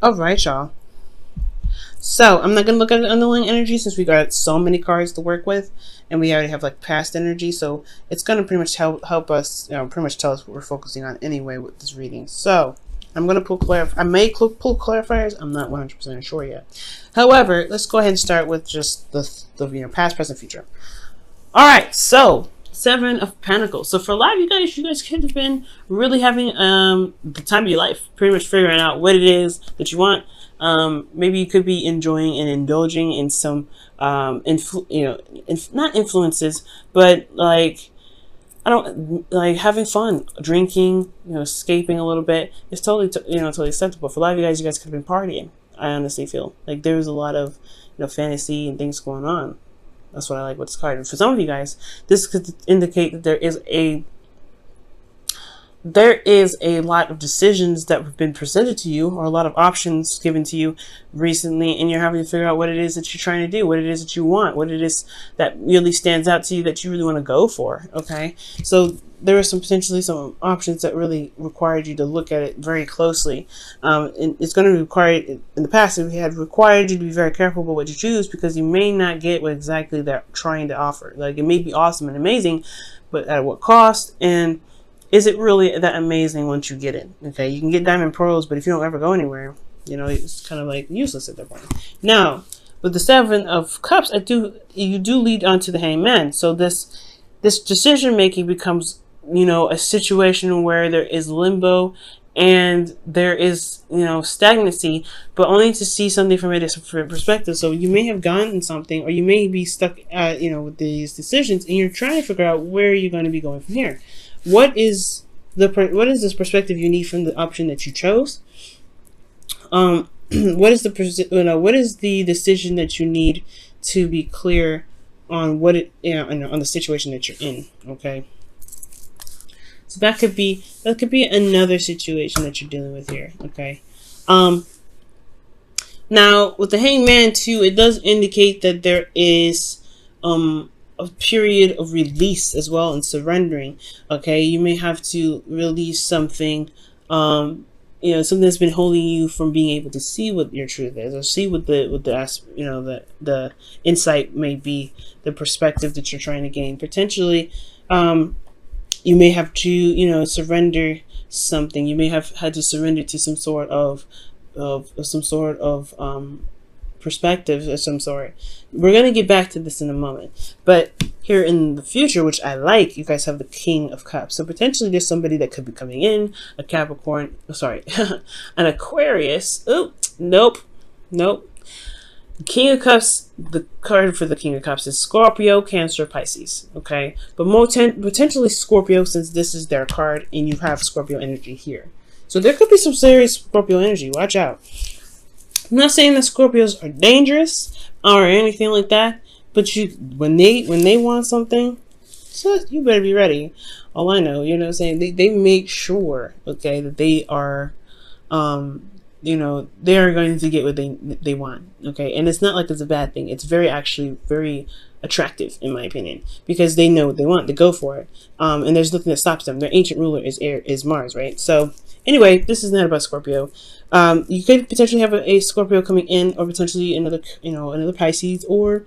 All right, y'all. So I'm not going to look at the underlying energy since we got so many cards to work with, and we already have like past energy. So it's going to pretty much help us, pretty much tell us what we're focusing on anyway with this reading. So I'm going to pull I may pull clarifiers. I'm not 100% sure yet. However, let's go ahead and start with just the past, present, future. All right. So Seven of Pentacles. So for a lot of you guys could have been really having the time of your life, pretty much figuring out what it is that you want. Maybe you could be enjoying and indulging in some not influences, but like having fun, drinking, escaping a little bit. It's totally totally acceptable. For a lot of you guys could have been partying. I honestly feel like there's a lot of fantasy and things going on. That's what I like with this card. And for some of you guys, this could indicate that there is a lot of decisions that have been presented to you, or a lot of options given to you recently, and you're having to figure out what it is that you're trying to do, what it is that you want, what it is that really stands out to you that you really want to go for. Okay, so there are potentially some options that really required you to look at it very closely. And it's going to require, in the past, it had required you to be very careful about what you choose, because you may not get what exactly they're trying to offer. Like, it may be awesome and amazing, but at what cost? And is it really that amazing once you get it? Okay, you can get diamond pearls, but if you don't ever go anywhere, it's kind of like useless at that point. Now, with the Seven of Cups, you do lead on to the Hangman. So this decision making becomes, a situation where there is limbo and there is, stagnancy, but only to see something from a different perspective. So you may have gotten something, or you may be stuck at, with these decisions, and you're trying to figure out where you're going to be going from here. What is this perspective you need from the option that you chose? What is the decision that you need to be clear on on the situation that you're in? Okay, so that could be another situation that you're dealing with here. Okay, now with the Hangman too, it does indicate that there is a period of release as well, and surrendering. Okay, you may have to release something, something that's been holding you from being able to see what your truth is, or see what the insight may be, the perspective that you're trying to gain. Potentially, you may have to surrender something. You may have had to surrender to some sort of perspective of some sort. We're going to get back to this in a moment, but here in the future, which I like, you guys have the King of Cups. So potentially there's somebody that could be coming in, a Capricorn, an Aquarius. Oh, nope. King of Cups, the card for the King of Cups is Scorpio, Cancer, Pisces. Okay, but potentially Scorpio, since this is their card and you have Scorpio energy here. So there could be some serious Scorpio energy. Watch out. I'm not saying that Scorpios are dangerous or anything like that, but when they want something, so you better be ready. All I know, what I'm saying, they make sure, okay, that they are, they are going to get what they want, okay, and it's not like it's a bad thing. It's actually very attractive, in my opinion, because they know what they want, they go for it, and there's nothing that stops them. Their ancient ruler is Mars, right? So anyway, this is not about Scorpio. You could potentially have a Scorpio coming in, or potentially another Pisces or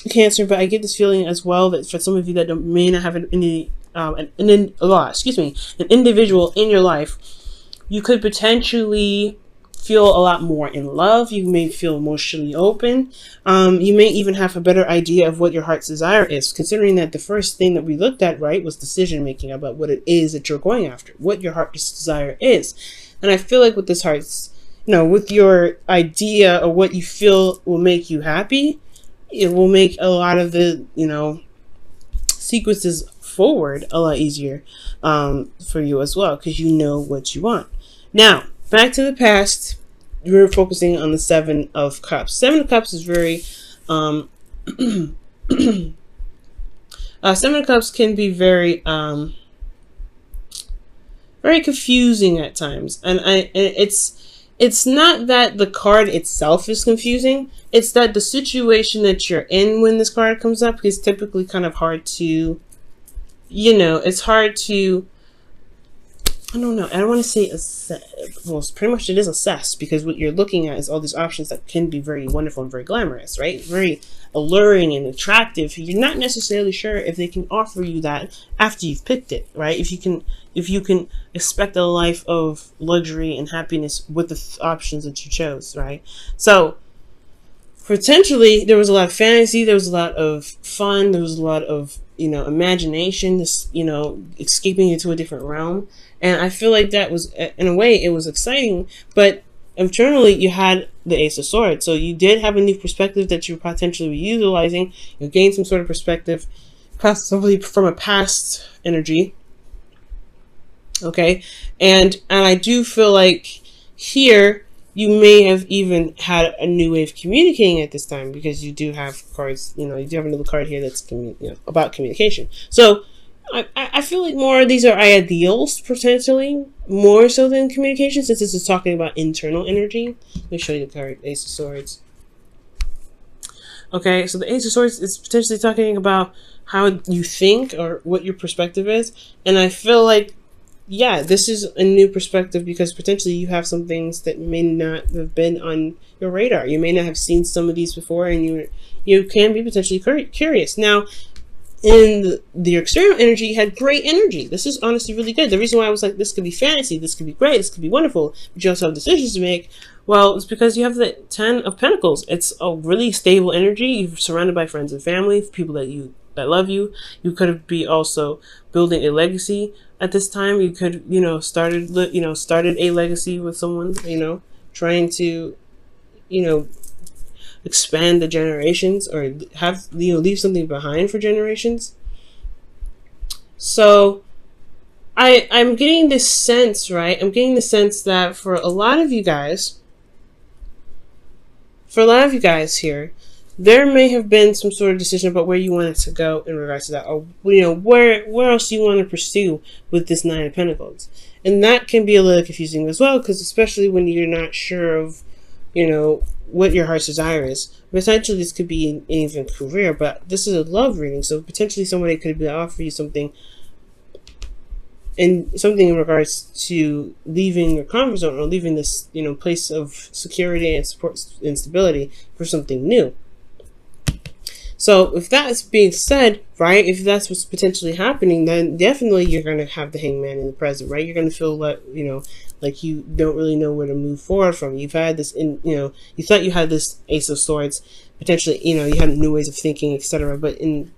a Cancer. But I get this feeling as well that for some of you that may not have an individual in your life, you could potentially feel a lot more in love. You may feel emotionally open. You may even have a better idea of what your heart's desire is, considering that the first thing that we looked at, right, was decision making about what it is that you're going after, what your heart's desire is. And I feel like with this heart's, with your idea of what you feel will make you happy, it will make a lot of the, sequences forward a lot easier for you as well, because you know what you want. Now, back to the past, we're focusing on the Seven of Cups. Seven of Cups is very, Seven of Cups can be very, very confusing at times, and it's not that the card itself is confusing. It's that the situation that you're in when this card comes up is typically kind of hard to, it's hard to I don't know. I don't want to say well, pretty much it is assessed, because what you're looking at is all these options that can be very wonderful and very glamorous, right? Very alluring and attractive. You're not necessarily sure if they can offer you that after you've picked it, right? If you can expect a life of luxury and happiness with the options that you chose, right? So potentially there was a lot of fantasy, there was a lot of fun, there was a lot of, imagination, this, escaping into a different realm. And I feel like that was, in a way, it was exciting, but internally you had the Ace of Swords. So you did have a new perspective that you potentially were utilizing. You gained some sort of perspective, possibly from a past energy. Okay. And I do feel like here you may have even had a new way of communicating at this time, because you do have cards, you do have another card here that's about communication. So I feel like more of these are ideals, potentially, more so than communication, since this is talking about internal energy. Let me show you the card, Ace of Swords. Okay, so the Ace of Swords is potentially talking about how you think or what your perspective is. And I feel like, yeah, this is a new perspective, because potentially you have some things that may not have been on your radar. You may not have seen some of these before, and you can be potentially curious. Now, in the external energy, you had great energy. This is honestly really good. The reason why I was like, this could be fantasy, this could be great, this could be wonderful, but you also have decisions to make. Well, it's because you have the 10 of Pentacles. It's a really stable energy. You're surrounded by friends and family, people that love you. You could be also building a legacy at this time. You could, started a legacy with someone, trying to, expand the generations, or have, leave something behind for generations. So I'm getting this sense, right? I'm getting the sense that for a lot of you guys here, there may have been some sort of decision about where you wanted to go in regards to that, or where else you want to pursue with this Nine of Pentacles. And that can be a little confusing as well, because especially when you're not sure of what your heart's desire is. Potentially this could be in even career, but this is a love reading, so potentially somebody could be offering you something in regards to leaving your comfort zone, or leaving this place of security and support and stability for something new. So if that's being said, right, if that's what's potentially happening, then definitely you're going to have the Hangman in the present, right? You're going to feel like, like you don't really know where to move forward from. You've had this, you thought you had this Ace of Swords, potentially, you had new ways of thinking, etc. But in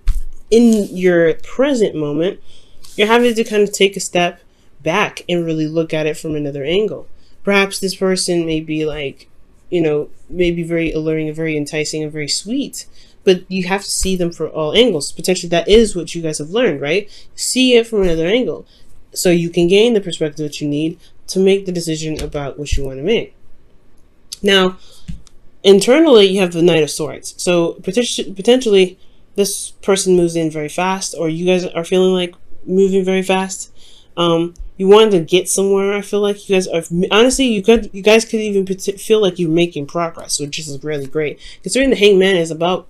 your present moment, you're having to kind of take a step back and really look at it from another angle. Perhaps this person may be like, maybe very alluring and very enticing and very sweet, but you have to see them from all angles. Potentially that is what you guys have learned, right? See it from another angle, so you can gain the perspective that you need to make the decision about what you want to make. Now, internally, you have the Knight of Swords. So potentially this person moves in very fast, or you guys are feeling like moving very fast. You wanted to get somewhere. I feel like you guys are, honestly, you guys could even feel like you're making progress, which is really great. Considering the Hangman is about,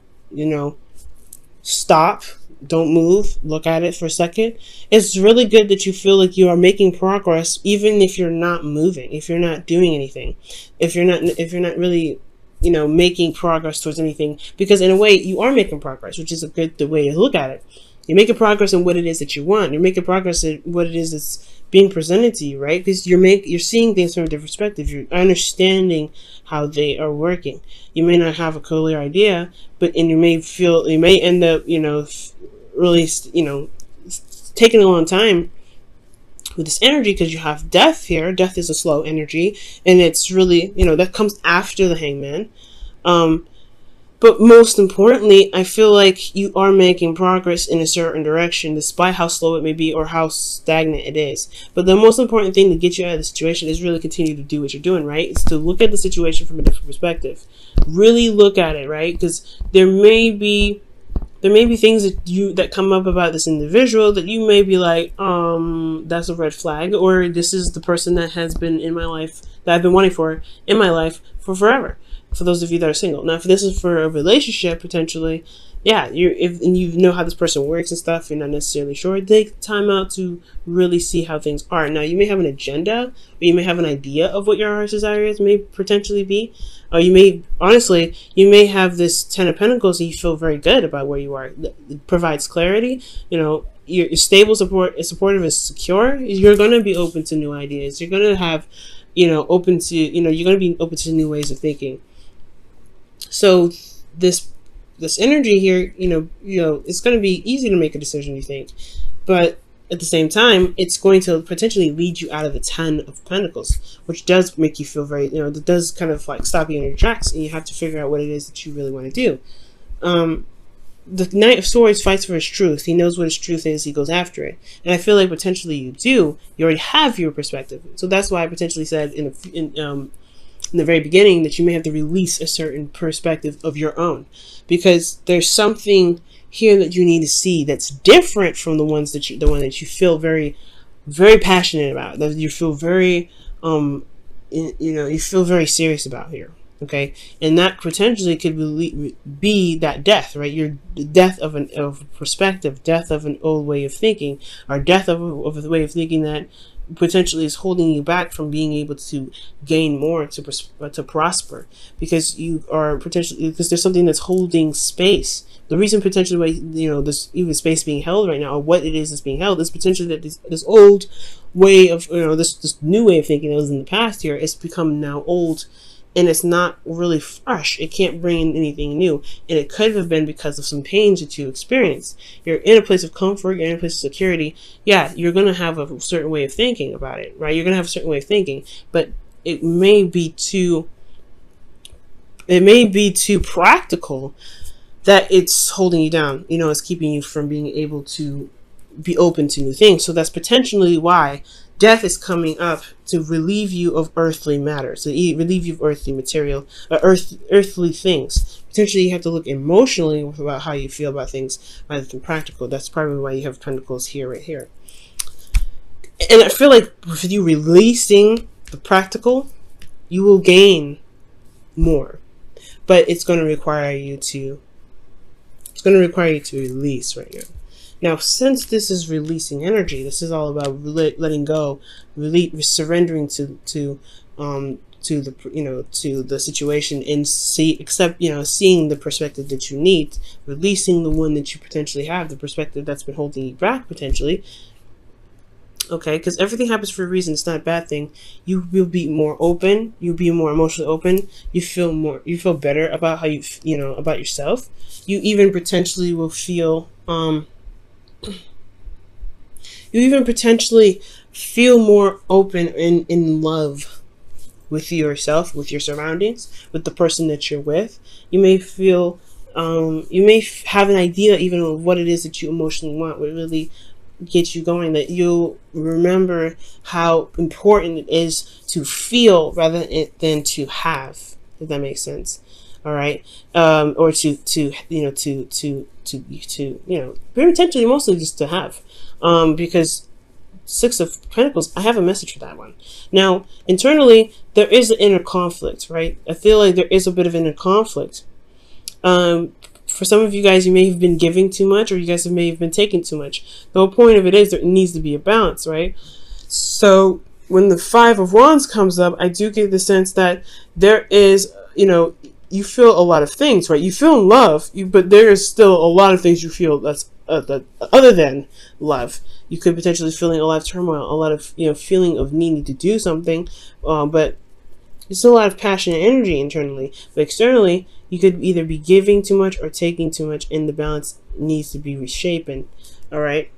stop, don't move, look at it for a second. It's really good that you feel like you are making progress, even if you're not moving, if you're not doing anything, if you're not really, making progress towards anything, because in a way you are making progress, which is a good way to look at it. You're making progress in what it is that you want. You're making progress in what it is that's being presented to you, right? Because you're seeing things from a different perspective. You're understanding how they are working. You may not have a clear idea, but you may end up, really, taking a long time with this energy, because you have death here. Death is a slow energy, and it's really, that comes after the Hangman. But most importantly, I feel like you are making progress in a certain direction, despite how slow it may be or how stagnant it is. But the most important thing to get you out of the situation is really continue to do what you're doing, right? It's to look at the situation from a different perspective. Really look at it, right? Because there may be things that come up about this individual that you may be like, that's a red flag, or this is the person that has been in my life that I've been wanting for in my life for forever. For those of you that are single. Now, if this is for a relationship, potentially, yeah, and you know how this person works and stuff, you're not necessarily sure, take time out to really see how things are. Now, you may have an agenda, or you may have an idea of what your heart's desires may potentially be, or you may, honestly, you may have this 10 of Pentacles and you feel very good about where you are. It provides clarity, you know, you're stable, supportive, and secure. You're going to be open to new ideas. You're going to have, you know, open to, you know, you're going to be open to new ways of thinking. So this energy here, you know, it's going to be easy to make a decision, you think, but at the same time, it's going to potentially lead you out of the 10 of Pentacles, which does make you feel very, you know, that does kind of like stop you in your tracks, and you have to figure out what it is that you really want to do. The Knight of Swords fights for his truth. He knows what his truth is. He goes after it. And I feel like potentially you do. You already have your perspective. So that's why I potentially said in the very beginning that you may have to release a certain perspective of your own, because there's something here that you need to see that's different from the one that you feel very, very passionate about, that you feel very, you feel very serious about here. Okay, and that potentially could be that death, right? Your death of perspective, death of an old way of thinking, or death of a way of thinking that potentially is holding you back from being able to gain more, to prosper, because you are potentially, because there's something that's holding space. The reason potentially why, you know, there's even space being held right now, or what it is that's being held, is potentially that this old way of, you know, this new way of thinking that was in the past here, it's become now old, and it's not really fresh. It can't bring in anything new. And it could have been because of some pains that you experienced. You're in a place of comfort, you're in a place of security. Yeah, you're going to have a certain way of thinking about it, right? You're going to have a certain way of thinking, but it may be too practical that it's holding you down. You know, it's keeping you from being able to be open to new things. So that's potentially why death is coming up, to relieve you of earthly matters, to relieve you of earthly material, earthly things. Potentially you have to look emotionally about how you feel about things rather than practical. That's probably why you have Pentacles here, right here. And I feel like with you releasing the practical, you will gain more. But it's going to require you to release right now. Now, since this is releasing energy, this is all about letting go, surrendering to the situation, and seeing the perspective that you need, releasing the one that you potentially have, the perspective that's been holding you back potentially. Okay, because everything happens for a reason. It's not a bad thing. You will be more open. You'll be more emotionally open. You feel better about how about yourself. You even potentially will feel more open and in love with yourself, with your surroundings, with the person that you're with. You may feel, you may have an idea even of what it is that you emotionally want, what really gets you going, that you'll remember how important it is to feel rather than to have, if that makes sense. All right. Or to potentially mostly just to have, because Six of Pentacles, I have a message for that one. Now, internally, there is an inner conflict, right? I feel like there is a bit of inner conflict. For some of you guys, you may have been giving too much, or you guys may have been taking too much. The whole point of it is there needs to be a balance, right? So when the Five of Wands comes up, I do get the sense that there is, you feel a lot of things, right? You feel love, but there is still a lot of things you feel that's other than love. You could potentially feeling a lot of turmoil, a lot of feeling of needing to do something, but there's still a lot of passion and energy internally. But externally, you could either be giving too much or taking too much, and the balance needs to be reshapen. All right.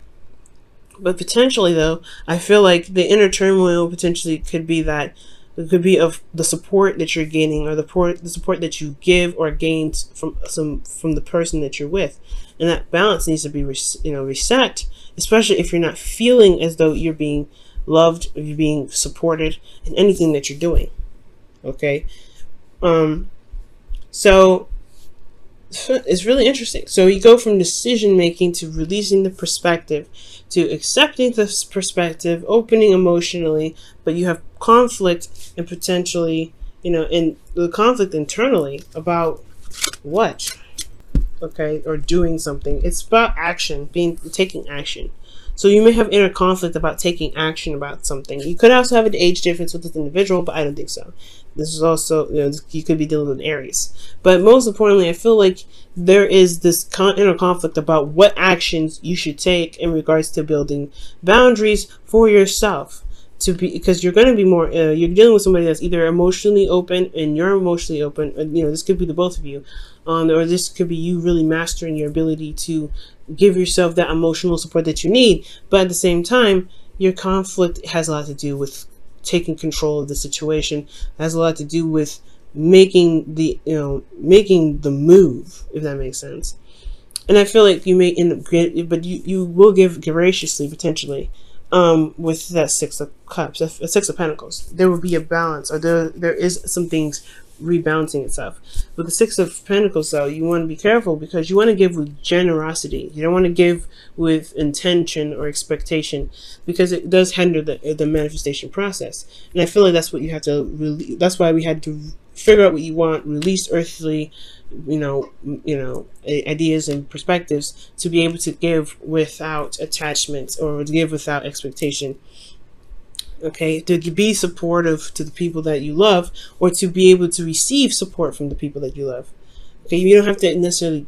But potentially, though, I feel like the inner turmoil potentially could be that. It could be of the support that you're gaining, or the support that you give or gain from the person that you're with, and that balance needs to be reset, especially if you're not feeling as though you're being loved or you're being supported in anything that you're doing. Okay, so it's really interesting. So you go from decision making to releasing the perspective, to accepting this perspective, opening emotionally, but you have conflict and potentially, you know, in the conflict internally about what, okay, or doing something. It's about action, taking action. So you may have inner conflict about taking action about something. You could also have an age difference with this individual, but I don't think so. This is also, you know, you could be dealing with an Aries. But most importantly, I feel like there is this inner conflict about what actions you should take in regards to building boundaries for yourself. Because you're going to be more, you're dealing with somebody that's either emotionally open and you're emotionally open. You know, this could be the both of you. Or this could be you really mastering your ability to give yourself that emotional support that you need. But at the same time, your conflict has a lot to do with taking control of the situation. It has a lot to do with making the move, if that makes sense. And I feel like you may end up, but you will give graciously, potentially, with that Six of Cups, a Six of Pentacles. There will be a balance, or there is some things rebalancing itself. With the Six of Pentacles, though, you want to be careful because you want to give with generosity. You don't want to give with intention or expectation, because it does hinder the manifestation process. And I feel like that's what you have to really. That's why we had to figure out what you want, release earthly, ideas and perspectives to be able to give without attachment or to give without expectation. Okay, to be supportive to the people that you love, or to be able to receive support from the people that you love. Okay, you don't have to necessarily,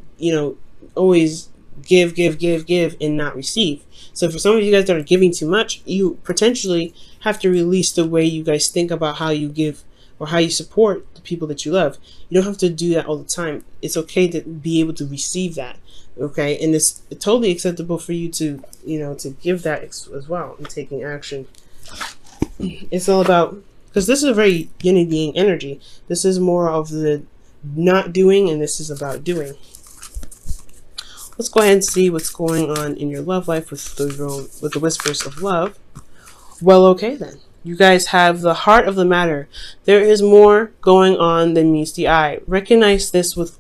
always give and not receive. So for some of you guys that are giving too much, you potentially have to release the way you guys think about how you give or how you support the people that you love. You don't have to do that all the time. It's okay to be able to receive that. Okay, and it's totally acceptable for you to, to give that as well and taking action. It's all about, because this is a very yin and yang energy. This is more of the not doing, and this is about doing. Let's go ahead and see what's going on in your love life with the whispers of love. Well, okay then. You guys have the heart of the matter. There is more going on than meets the eye. Recognize this with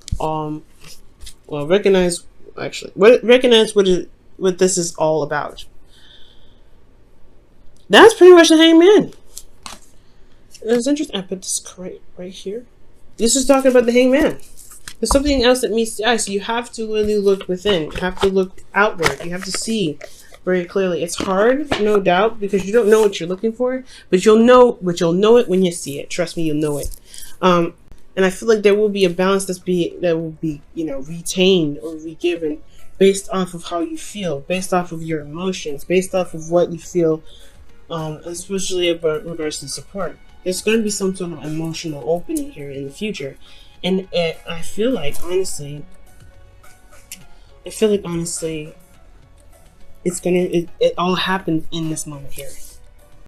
recognize what this is all about. That's pretty much the Hangman. It's interesting. I put this right here. This is talking about the Hangman. There's something else that meets the eye. So you have to really look within. You have to look outward. You have to see very clearly. It's hard, no doubt, because you don't know what you're looking for, but you'll know it when you see it. Trust me, you'll know it. And I feel like there will be a balance that will be retained or re-given based off of how you feel, based off of your emotions, based off of what you feel. Especially about regards to support. There's going to be some sort of emotional opening here in the future. And I feel like honestly, it all happens in this moment here.